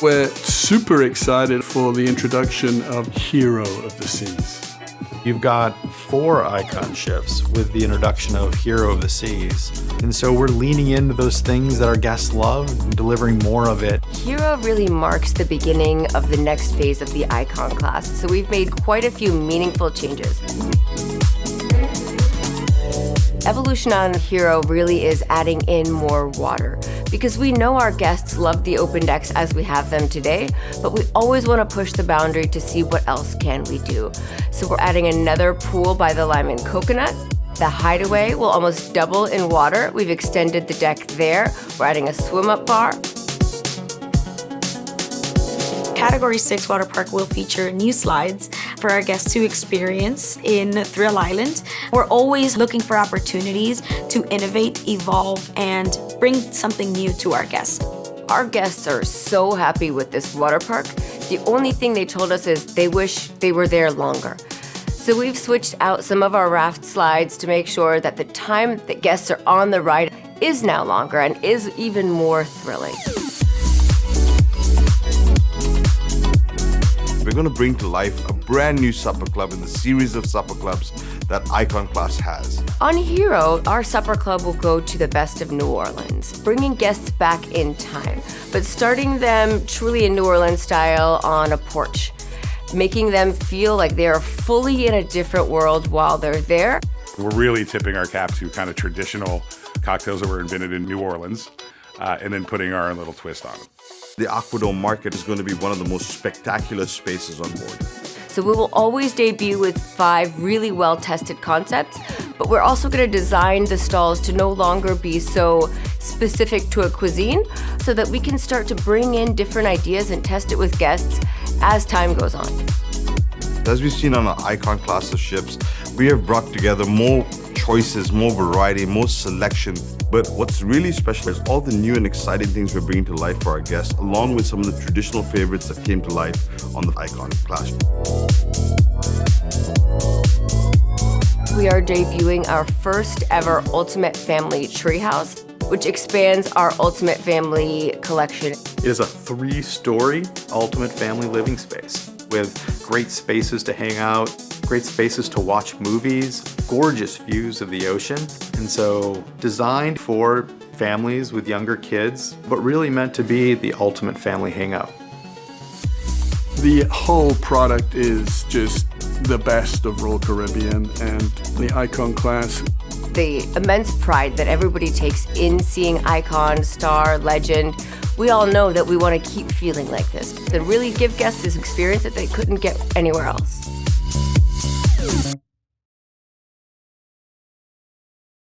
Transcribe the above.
We're super excited for the introduction of Hero of the Seas. You've got 4 icon ships with the introduction of Hero of the Seas. And so we're leaning into those things that our guests love and delivering more of it. Hero really marks the beginning of the next phase of the icon class, so we've made quite a few meaningful changes. Evolution on Hero really is adding in more water because we know our guests love the open decks as we have them today, but we always want to push the boundary to see what else can we do. So we're adding another pool by the lime and coconut. The hideaway will almost double in water. We've extended the deck there. We're adding a swim-up bar. Category 6 water park will feature new slides for our guests to experience in Thrill Island. We're always looking for opportunities to innovate, evolve, and bring something new to our guests. Our guests are so happy with this water park. The only thing they told us is they wish they were there longer. So we've switched out some of our raft slides to make sure that the time that guests are on the ride is now longer and is even more thrilling. We're going to bring to life a brand new supper club in the series of supper clubs that Icon Class has. On Hero, our supper club will go to the best of New Orleans, bringing guests back in time, but starting them truly in New Orleans style on a porch, making them feel like they are fully in a different world while they're there. We're really tipping our cap to kind of traditional cocktails that were invented in New Orleans, and then putting our own little twist on them. The Aquadome Market is going to be one of the most spectacular spaces on board. So we will always debut with 5 really well-tested concepts, but we're also going to design the stalls to no longer be so specific to a cuisine so that we can start to bring in different ideas and test it with guests as time goes on. As we've seen on our Icon Class of ships, we have brought together more choices, more variety, more selection. But what's really special is all the new and exciting things we're bringing to life for our guests, along with some of the traditional favorites that came to life on the Icon Class. We are debuting our first ever Ultimate Family Treehouse, which expands our Ultimate Family collection. It is a 3-story ultimate family living space with great spaces to hang out, great spaces to watch movies, gorgeous views of the ocean. And so designed for families with younger kids, but really meant to be the ultimate family hangout. The whole product is just the best of Royal Caribbean and the Icon Class. The immense pride that everybody takes in seeing Icon, Star, Legend. We all know that we want to keep feeling like this and really give guests this experience that they couldn't get anywhere else.